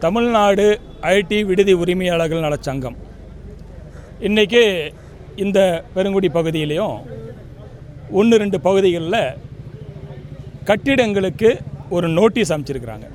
Tamil Nadu ID விடுதி உரிமையாளர்கள் நலச்சங்கம் இன்றைக்கி இந்த பெருங்குடி பகுதியிலையும் 1-2 பகுதிகளில் கட்டிடங்களுக்கு ஒரு நோட்டீஸ் அமைச்சிருக்கிறாங்க.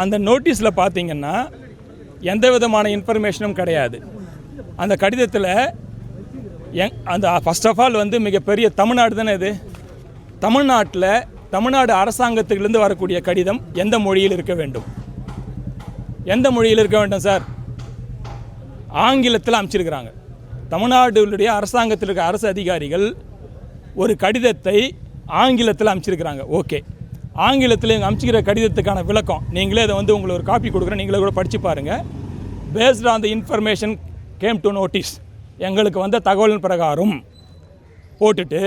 அந்த நோட்டீஸில் பார்த்திங்கன்னா எந்த விதமான இன்ஃபர்மேஷனும் கிடையாது. அந்த கடிதத்தில் அந்த ஃபர்ஸ்ட் ஆஃப் ஆல் மிகப்பெரிய தமிழ்நாடு தானே இது. தமிழ்நாடு அரசாங்கத்துலேருந்து வரக்கூடிய கடிதம் எந்த மொழியில் இருக்க வேண்டும்? எந்த மொழியில் இருக்க வேண்டும் சார்? ஆங்கிலத்தில் அமைச்சிருக்கிறாங்க. தமிழ்நாடுடைய அரசாங்கத்தில் இருக்க அரசு அதிகாரிகள் ஒரு கடிதத்தை ஆங்கிலத்தில் அமைச்சிருக்கிறாங்க. ஓகே, ஆங்கிலத்தில் எங்கள் அமைச்சிக்கிற கடிதத்துக்கான விளக்கம் நீங்களே அதை உங்களுக்கு ஒரு காப்பி கொடுக்குறேன், நீங்களே கூட படித்து பாருங்கள். Based on the information came to notice, எங்களுக்கு வந்த தகவலின் பிரகாரம் போட்டுட்டு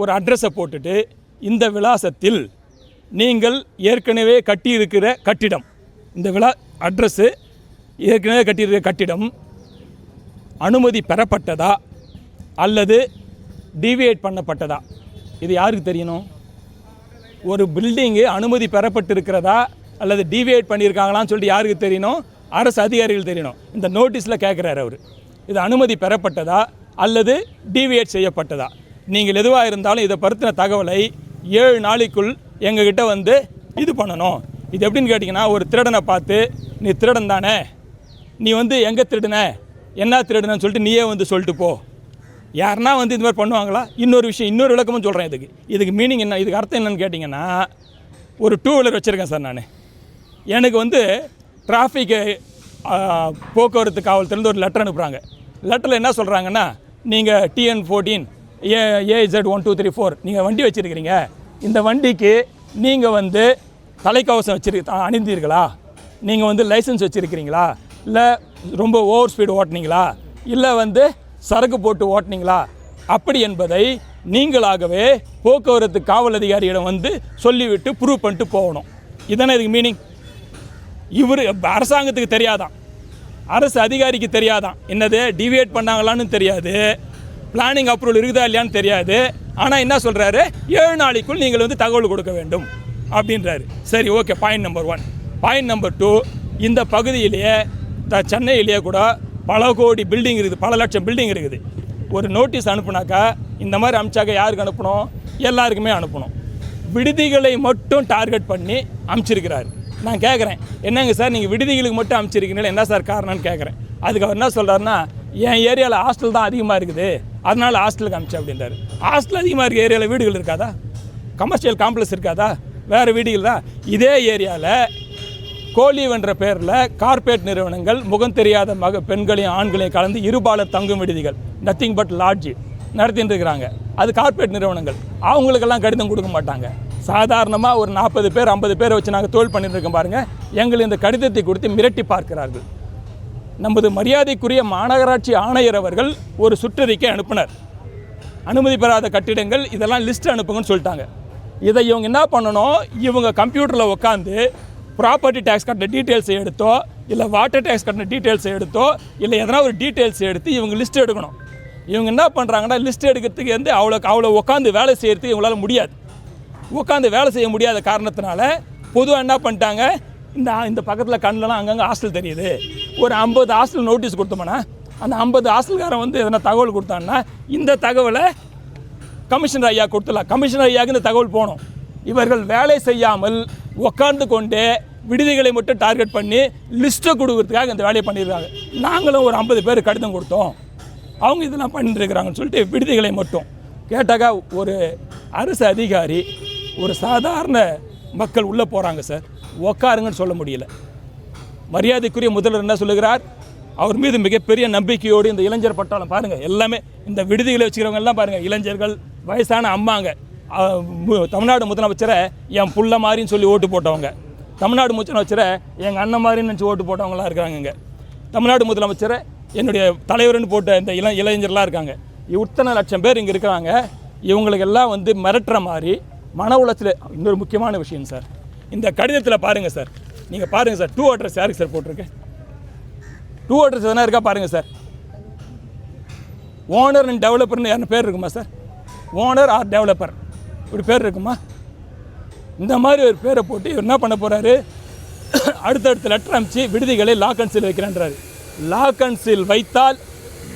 ஒரு அட்ரஸை போட்டுட்டு, இந்த விலாசத்தில் நீங்கள் ஏற்கனவே கட்டியிருக்கிற கட்டிடம், இந்த அட்ரஸ்ஸு ஏற்கனவே கட்டியிருக்கிற கட்டிடம் அனுமதி பெறப்பட்டதா அல்லது டீவியேட் பண்ணப்பட்டதா? இது யாருக்கு தெரியணும்? ஒரு பில்டிங்கு அனுமதி பெறப்பட்டிருக்கிறதா அல்லது டீவியேட் பண்ணியிருக்காங்களான்னு சொல்லிட்டு யாருக்கு தெரியணும்? அரசு அதிகாரிகள் தெரியணும். இந்த நோட்டீஸில் கேட்குறாரு அவர், இது அனுமதி பெறப்பட்டதா அல்லது டீவியேட் செய்யப்பட்டதா? நீங்கள் எதுவாக இருந்தாலும் இதை பற்றின தகவலை 7 நாளைக்குள் எங்ககிட்ட இது பண்ணணும். இது எப்படின்னு கேட்டிங்கன்னா, ஒரு திருடனை பார்த்து நீ திருடன் தானே, நீ எங்கே திருடுன, என்ன திருடுனன்னு சொல்லிட்டு நீயே சொல்லிட்டு போ. யாருன்னா இந்த மாதிரி பண்ணுவாங்களா? இன்னொரு விஷயம், இன்னொரு விளக்கமும் சொல்கிறேன். இதுக்கு மீனிங் என்ன, இதுக்கு அர்த்தம் என்னன்னு கேட்டிங்கன்னா, ஒரு 2 வீலர் வச்சுருக்கேன் சார் நான். எனக்கு டிராஃபிக்கு போக்குவரத்து காவல்துறையிலேருந்து ஒரு லெட்டர் அனுப்புகிறாங்க. லெட்டரில் என்ன சொல்கிறாங்கன்னா, நீங்கள் TN14 AZ1234 நீங்கள் வண்டி வச்சுருக்கிறீங்க, இந்த வண்டிக்கு நீங்கள் தலைக்கவசம் அணிந்தீர்களா, நீங்கள் லைசன்ஸ் வச்சுருக்கிறீங்களா, இல்லை ரொம்ப ஓவர் ஸ்பீடு ஓட்டினீங்களா, இல்லை சரக்கு போட்டு ஓட்டினீங்களா, அப்படி என்பதை நீங்களாகவே போக்குவரத்து காவல் அதிகாரியிடம் சொல்லிவிட்டு ப்ரூவ் பண்ணிட்டு போகணும். இதுதானே இதுக்கு மீனிங். இவர் அரசாங்கத்துக்கு தெரியாதான், அரசு அதிகாரிக்கு தெரியாதான், என்னது டிவியேட் பண்ணாங்களான்னு தெரியாது, பிளானிங் அப்ரூவல் இருக்குதா இல்லையான்னு தெரியாது. ஆனால் என்ன சொல்கிறாரு, 7 நாளைக்குள் நீங்கள் தகவல் கொடுக்க வேண்டும் அப்படின்றாரு. சரி, okay. Point number 1. Point number 2, இந்த பகுதியிலேயே சென்னையிலேயே கூட பல கோடி பில்டிங் இருக்குது, பல லட்சம் பில்டிங் இருக்குது. ஒரு நோட்டீஸ் அனுப்புனாக்கா இந்த மாதிரி அனுப்பிச்சாக்க யாருக்கு அனுப்பணும்? எல்லாருக்குமே அனுப்பணும். விடுதிகளை மட்டும் டார்கெட் பண்ணி அனுப்பிச்சிருக்கிறாரு. நான் கேட்குறேன், என்னங்க சார் நீங்கள் விடுதிகளுக்கு மட்டும் அனுப்பிச்சிருக்கீங்களா, என்ன சார் காரணம்னு கேட்குறேன். அதுக்கு அவர் என்ன சொல்கிறாருன்னா, என் ஏரியாவில் ஹாஸ்டல் தான் அதிகமாக இருக்குது, அதனால் ஹாஸ்டலுக்கு அனுப்பிச்சு அப்படின்றாரு. ஹாஸ்டல் அதிகமாக இருக்க ஏரியாவில் வீடுகள் இருக்காதா? கமர்ஷியல் காம்ப்ளெக்ஸ் இருக்காதா? வேறு வீடுகள் தான். இதே ஏரியாவில் கோலிவென்ற பேரில் கார்ப்பரேட் நிறுவனங்கள் முகம் தெரியாத பெண்களையும் ஆண்களையும் கலந்து இருபாலர் தங்கும் விடுதிகள், நத்திங் பட் லாட்ஜ் நடத்திட்டு இருக்கிறாங்க. அது கார்ப்பரேட் நிறுவனங்கள். அவங்களுக்கெல்லாம் கடிதம் கொடுக்க மாட்டாங்க. சாதாரணமாக ஒரு 40 பேர் 50 பேரை வச்சு நாங்கள் தொழில் பண்ணிட்டு இருக்கோம் பாருங்கள். எங்களுக்கு இந்த கடிதத்தை கொடுத்து மிரட்டி பார்க்கிறார்கள். நமது மரியாதைக்குரிய மாநகராட்சி ஆணையர் அவர்கள் ஒரு சுற்றறிக்கை அனுப்பினார். அனுமதி பெறாத கட்டிடங்கள் இதெல்லாம் லிஸ்ட் அனுப்புங்கன்னு சொல்லிட்டாங்க. இதை இவங்க என்ன பண்ணணும், இவங்க கம்ப்யூட்டரில் உட்காந்து ப்ராப்பர்ட்டி டேக்ஸ் கட்டின டீட்டெயில்ஸை எடுத்தோ, இல்லை வாட்டர் டேக்ஸ் கட்டின டீட்டெயில்ஸை எடுத்தோ, இல்லை எதனா ஒரு டீட்டெயில்ஸ் எடுத்து இவங்க லிஸ்ட் எடுக்கணும். இவங்க என்ன பண்ணுறாங்கன்னா, லிஸ்ட் எடுக்கிறதுக்கு அவ்வளோ உட்காந்து வேலை செய்கிறதுக்கு இவங்களால் முடியாது. உட்காந்து வேலை செய்ய முடியாத காரணத்தினால பொதுவாக என்ன பண்ணிட்டாங்க, இந்த பக்கத்தில் கண்ணிலலாம் அங்கங்கே ஹாஸ்டல் தெரியுது, ஒரு 50 ஹாஸ்டல் நோட்டீஸ் கொடுத்தோம்னா அந்த 50 ஹாஸ்டல்காரன் எதனா தகவல் கொடுத்தான்னா இந்த தகவலை கமிஷனர் ஐயா கொடுத்துடலாம். கமிஷனர் ஐயாவுக்கு இந்த தகவல் போகணும். இவர்கள் வேலை செய்யாமல் உட்கார்ந்து கொண்டே விடுதிகளை மட்டும் டார்கெட் பண்ணி லிஸ்ட்டை கொடுக்கறதுக்காக இந்த வேலையை பண்ணியிருக்காங்க. நாங்களும் ஒரு 50 பேர் கடிதம் கொடுத்தோம், அவங்க இதெல்லாம் பண்ணிட்டுருக்கிறாங்கன்னு சொல்லிட்டு விடுதிகளை மட்டும் கேட்டாக்கா ஒரு அரசு அதிகாரி, ஒரு சாதாரண மக்கள் உள்ளே போகிறாங்க சார், உக்காருங்கன்னு சொல்ல முடியல. மரியாதைக்குரிய முதல்வர் என்ன சொல்லுகிறார், அவர் மீது மிகப்பெரிய நம்பிக்கையோடு இந்த இளைஞர் பட்டாளம் பாருங்கள், எல்லாமே இந்த விடுதிகளை வச்சுக்கிறவங்க எல்லாம் பாருங்கள், இளைஞர்கள், வயசான அம்மாங்க. தமிழ்நாடு முதலமைச்சரை என் புள்ள மாதிரின்னு சொல்லி ஓட்டு போட்டவங்க, தமிழ்நாடு முதலமைச்சரை எங்கள் அண்ணன் மாதிரின்னு நினச்சி ஓட்டு போட்டவங்களாம் இருக்காங்க. இங்கே தமிழ்நாடு முதலமைச்சரை என்னுடைய தலைவர்னு போட்ட இந்த இளைஞர்லாம் இருக்காங்க. இத்தனை லட்சம் பேர் இங்கே இருக்கிறாங்க. இவங்களுக்கெல்லாம் மிரட்டுற மாதிரி மன உளைச்சல். இன்னொரு முக்கியமான விஷயம் சார், இந்த கடிதத்தில் பாருங்கள் சார், நீங்கள் பாருங்கள் சார், 2 அட்ரஸ் யாருக்கு சார் போட்டிருக்கு? 2 அட்ரஸ் எதனா இருக்கா பாருங்கள் சார். ஓனர் அண்ட் டெவலப்பர்னு யாருன்னு பேர் இருக்குமா சார்? ஓனர் ஆர் டெவலப்பர் இப்படி பேர் இருக்குமா? இந்த மாதிரி ஒரு பேரை போட்டு இவர் என்ன பண்ண போகிறாரு, அடுத்தடுத்த லெட்டர் அனுப்பிச்சு விடுதிகளை லாக் அண்ட் சீல் வைக்கிறேன்றாரு. லாக் அண்ட் சீல் வைத்தால்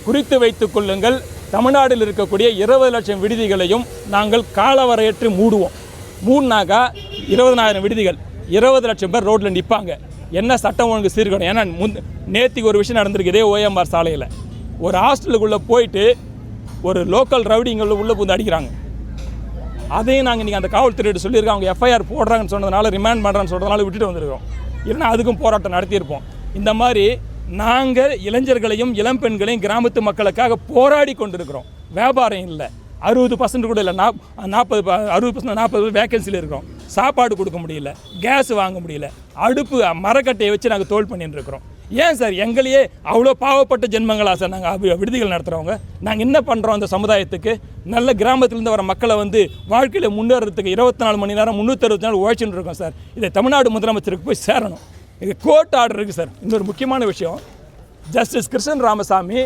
குறித்து வைத்துக் கொள்ளுங்கள், தமிழ்நாட்டில் இருக்கக்கூடிய 20 லட்சம் விடுதிகளையும் நாங்கள் காலவரையற்று மூடுவோம். மூடினாக்கா 20,000 விடுதிகள், 20 லட்சம் பேர் ரோட்டில் நிற்பாங்க. என்ன சட்டம் ஒழுங்கு சீர்கணும்? ஏன்னா நேற்றுக்கு ஒரு விஷயம் நடந்திருக்குதே ஓஎம்ஆர் சாலையில். ஒரு ஹாஸ்டலுக்குள்ளே போயிட்டு ஒரு லோக்கல் ரவுடிங்களை உள்ளே புந்து அடிக்கிறாங்க. அதையும் நாங்கள் இன்றைக்கி அந்த காவல்துறையிட்ட சொல்லியிருக்கோம். அவங்க எஃப்ஐஆர் போடுறாங்கன்னு சொன்னதுனால, ரிமாண்ட் பண்ணுறான்னு சொல்கிறதுனால விட்டுட்டு வந்திருக்கோம். இல்லைன்னா அதுக்கும் போராட்டம் நடத்தியிருப்போம். இந்த மாதிரி நாங்கள் இளைஞர்களையும் இளம் பெண்களையும் கிராமத்து மக்களுக்காக போராடி கொண்டிருக்கிறோம். வியாபாரம் இல்லை, 60% கூட இல்லை, 60% 40 வேக்கன்சியில் இருக்கிறோம். சாப்பாடு கொடுக்க முடியல, கேஸ் வாங்க முடியல, அடுப்பு மரக்கட்டையை வச்சு நாங்கள் தோல் பண்ணிட்டு இருக்கிறோம். ஏன் சார் எங்களையே அவ்வளோ பாவப்பட்ட ஜென்மங்களா சார் நாங்கள் விடுதிகள் நடத்துகிறவங்க? நாங்கள் என்ன பண்ணுறோம் அந்த சமுதாயத்துக்கு? நல்ல கிராமத்திலேருந்து வர மக்களை வந்து வாழ்க்கையில் முன்னேறதுக்கு 24 மணி நேரம் 360 நாள் உழைச்சின்னு இருக்கோம் சார். இதை தமிழ்நாடு முதலமைச்சருக்கு போய் சேரணும். இது கோர்ட் ஆர்டர் இருக்குது சார். இன்னொரு முக்கியமான விஷயம், justice Krishnan Ramasamy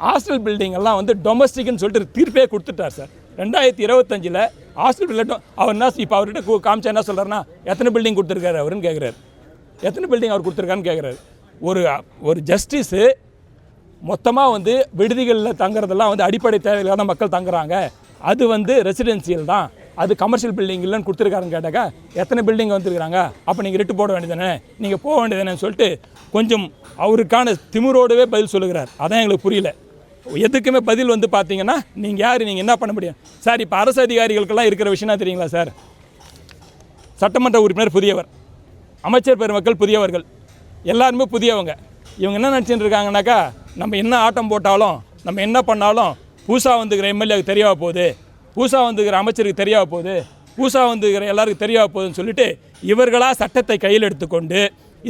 hostel building எல்லாம் வந்து டொமஸ்டிக்னு சொல்லிட்டு தீர்ப்பே கொடுத்துட்டார் சார். 2025 ஹாஸ்டல் பில்டிங் அவர் என்ன இப்போ அவர்கிட்ட காமிச்சா என்ன சொல்கிறாருன்னா, எத்தனை பில்டிங் கொடுத்துருக்காரு அவருன்னு கேட்குறாரு. எத்தனை பில்டிங் அவர் கொடுத்துருக்கான்னு கேட்குறாரு. ஒரு ஜஸ்டிஸு மொத்தமாக வந்து விடுதிகளில் தங்குறதெல்லாம் வந்து அடிப்படை தேவையில்லாத மக்கள் தங்குறாங்க, அது வந்து ரெசிடென்சியல் தான், அது கமர்ஷியல் பில்டிங் இல்லைன்னு கொடுத்துருக்காருன்னு கேட்டாக்கா, எத்தனை பில்டிங் வந்துருக்குறாங்க, அப்போ நீங்கள் ரிட்டு போட வேண்டியதானே, நீங்கள் போக வேண்டியதானேன்னு சொல்லிட்டு கொஞ்சம் அவருக்கான திமிரோடவே பதில் சொல்லுகிறார். அதான் எங்களுக்கு புரியல. எதுக்குமே பதில் வந்து பார்த்தீங்கன்னா, நீங்கள் யார், நீங்கள் என்ன பண்ண முடியும் சார்? இப்போ அரசு அதிகாரிகளுக்கெல்லாம் இருக்கிற விஷயம்னா தெரியுங்களா சார்? சட்டமன்ற உறுப்பினர் புதியவர், அமைச்சர் பெருமக்கள் புதியவர்கள், எல்லாருமே புதியவங்க. இவங்க என்ன நினச்சிட்டு இருக்காங்கனாக்கா, நம்ம என்ன ஆட்டம் போட்டாலும், நம்ம என்ன பண்ணாலும் புதுசாக வந்துக்கிற எம்எல்ஏக்கு தெரியாத போகுது, புதுசாக வந்துக்கிற அமைச்சருக்கு தெரியாத போகுது, புதுசாக வந்துக்கிற எல்லாருக்கும் தெரியாத போகுதுன்னு சொல்லிட்டு இவர்களாக சட்டத்தை கையில் எடுத்துக்கொண்டு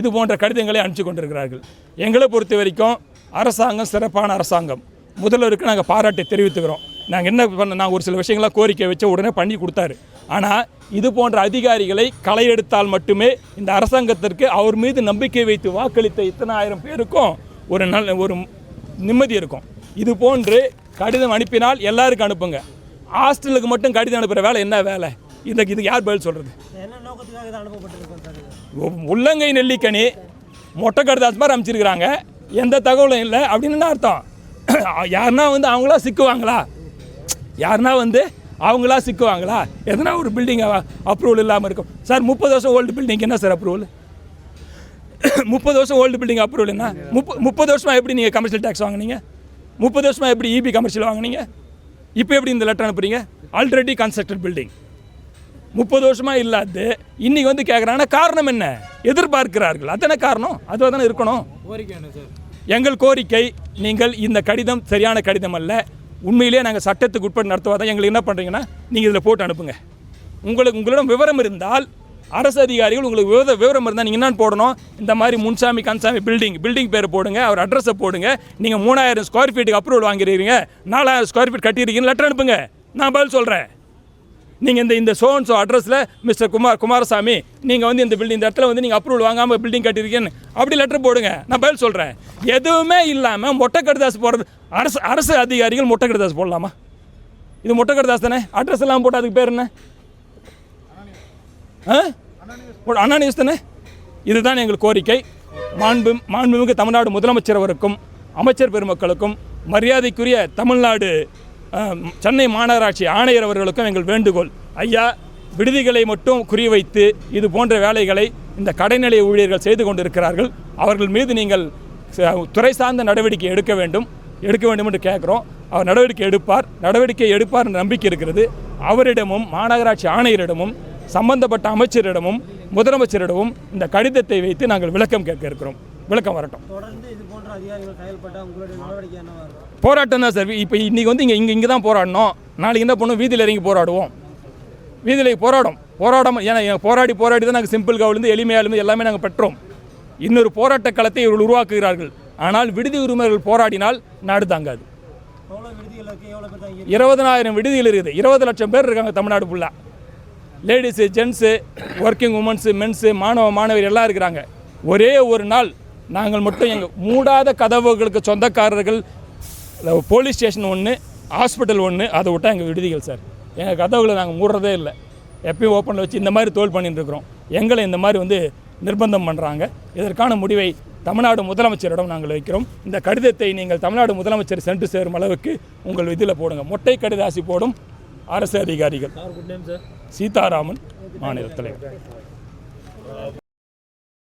இது போன்ற கடிதங்களை அனுப்பிச்சு கொண்டிருக்கிறார்கள். எங்களை பொறுத்த வரைக்கும் அரசாங்கம் சிறப்பான அரசாங்கம். முதல்வருக்கு நாங்கள் பாராட்டை தெரிவித்துக்கிறோம். நாங்கள் என்ன நாங்கள் ஒரு சில விஷயங்களாக கோரிக்கை வச்ச உடனே பண்ணி கொடுத்தாரு. ஆனால் இது போன்ற அதிகாரிகளை களை எடுத்தால் மட்டுமே இந்த அரசாங்கத்திற்கு அவர் மீது நம்பிக்கை வைத்து வாக்களித்த இத்தனை ஆயிரம் பேருக்கும் ஒரு நிம்மதி இருக்கும். இது போன்று கடிதம் அனுப்பினால் எல்லாருக்கும் அனுப்புங்க. ஹாஸ்டலுக்கு மட்டும் கடிதம் அனுப்புகிற வேலை என்ன வேலை? இதுக்கு யார் பதில் சொல்கிறது? உள்ளங்கை நெல்லிக்கனி மொட்டை கடிதாஸ் மாதிரி அமைச்சிருக்கிறாங்க, எந்த தகவலும் இல்லை அப்படின்னு அர்த்தம். யாருன்னா வந்து அவங்களா சிக்குவாங்களா? யாருன்னா வந்து அவங்களா சிக்குவாங்களா? எதனா ஒரு பில்டிங் அப்ரூவல் இல்லாமல் இருக்கும் சார். 30 வருஷம் ஓல்டு பில்டிங் என்ன சார் அப்ரூவல்? 30 வருஷம் ஓல்டு பில்டிங் அப்ரூவல் என்ன? 30 வருஷமாக எப்படி நீங்கள் கமர்ஷியல் டேக்ஸ் வாங்கினீங்க? 30 வருஷமாக எப்படி இபி கமர்ஷியல் வாங்கினீங்க? இப்போ எப்படி இந்த லெட்டர் அனுப்புறீங்க? ஆல்ரெடி கன்ஸ்ட்ரக்டட் பில்டிங் 30 வருஷமாக இல்லாது இன்றைக்கி வந்து கேட்குறாங்கன்னா காரணம் என்ன? எதிர்பார்க்கிறார்கள். அதுதானே காரணம், அதுவாக தானே இருக்கணும். எங்கள் கோரிக்கை, நீங்கள் இந்த கடிதம் சரியான கடிதம் அல்ல. உண்மையிலேயே நாங்கள் சட்டத்துக்கு உட்பட்டு நடத்துவதான். எங்களுக்கு என்ன பண்ணுறீங்கன்னா, நீங்கள் இதில் போட்டு அனுப்புங்க. உங்களிடம் விவரம் இருந்தால், அரசு அதிகாரிகள் உங்களுக்கு விவரம் இருந்தால் நீங்கள் என்னென்னு போடணும், இந்த மாதிரி முன்சாமி கன்சாமி பில்டிங் பேர் போடுங்க, அவர் அட்ரஸை போடுங்க. நீங்கள் 3000 ஸ்கொயர் ஃபீட்டுக்கு அப்ரூவல் வாங்கிடுறீங்க, 4000 ஸ்கொயர் ஃபீட் கட்டியிருக்கீங்கன்னு லெட்டர் அனுப்புங்க. நான் பதில் சொல்கிறேன். நீங்கள் இந்த சோன்ஸோ அட்ரஸில் மிஸ்டர் குமாரசாமி, நீங்கள் வந்து இந்த இடத்துல வந்து நீங்கள் அப்ரூவல் வாங்காமல் பில்டிங் கட்டியிருக்கீங்கன்னு அப்படி லெட்டர் போடுங்க. நான் பதில் சொல்கிறேன். எதுவுமே இல்லாமல் மொட்டை கடிதாஸ் போடுறது, அரசு அதிகாரிகள் மொட்டை கடிதாஸ் போடலாமா? இது மொட்டை கடிதாஸ் தானே? அட்ரஸ் எல்லாம் போட்டு அதுக்கு பேர் என்ன? அனானியஸ் தானே? இதுதான் எங்கள் கோரிக்கை. மாண்புமிகு தமிழ்நாடு முதலமைச்சர் அவருக்கும் அமைச்சர் பெருமக்களுக்கும் மரியாதைக்குரிய தமிழ்நாடு சென்னை மாநகராட்சி ஆணையர் அவர்களுக்கும் எங்கள் வேண்டுகோள், ஐயா, விடுதிகளை மட்டும் குறிவைத்து இது போன்ற வேலைகளை இந்த கடைநிலை ஊழியர்கள் செய்து கொண்டிருக்கிறார்கள். அவர்கள் மீது நீங்கள் துறை சார்ந்த நடவடிக்கை எடுக்க வேண்டும் என்று கேட்குறோம். அவர் நடவடிக்கை எடுப்பார் என்ற நம்பிக்கை இருக்கிறது. அவரிடமும் மாநகராட்சி ஆணையரிடமும் சம்பந்தப்பட்ட அமைச்சரிடமும் முதலமைச்சரிடமும் இந்த கடிதத்தை வைத்து நாங்கள் விளக்கம் கேட்க இருக்கிறோம். விளக்கம் வரட்டும். போராட்டம் தான் சார். இப்போ இன்றைக்கி வந்து இங்கே தான் போராடணும். நாளைக்கு என்ன பண்ணுவோம்? வீதியில் இறங்கி போராடுவோம். வீதியில் போராடாமல் ஏன்னா போராடி தான் நாங்கள் சிம்பிள் கவுலேருந்து எளிமையாலுமே எல்லாமே நாங்கள் பெற்றோம். இன்னொரு போராட்ட களத்தை இவர்கள் உருவாக்குகிறார்கள். ஆனால் விடுதி உரிமைகள் போராடினால் நாடு தாங்காது. 20,000 விடுதிகள் இருக்குது. 20 லட்சம் பேர் இருக்காங்க தமிழ்நாடு ஃபுல்லாக. Ladies, gents, working women's, men's, மாணவர் எல்லாம் இருக்கிறாங்க. ஒரே ஒரு நாள் நாங்கள் மட்டும் எங்கள் மூடாத கதவுகளுக்கு சொந்தக்காரர்கள் போலீஸ் ஸ்டேஷன் ஒன்று, ஹாஸ்பிட்டல் ஒன்று, அதை விட்டால் எங்கள் விடுதிகள் சார். எங்கள் கதவுகளை நாங்கள் மூடுறதே இல்லை. எப்பயும் ஓப்பனில் வச்சு இந்த மாதிரி தோல் பண்ணிட்டு இருக்கிறோம். எங்களை இந்த மாதிரி வந்து நிர்பந்தம் பண்ணுறாங்க. இதற்கான முடிவை தமிழ்நாடு முதலமைச்சரிடம் நாங்கள் வைக்கிறோம். இந்த கடிதத்தை நீங்கள் தமிழ்நாடு முதலமைச்சர் சென்று சேரும் அளவுக்கு உங்கள் இதில் போடுங்க. மொட்டை கடிதாசி போடும் அரசு அதிகாரிகள். சீதாராமன், மாநில தலைவர்.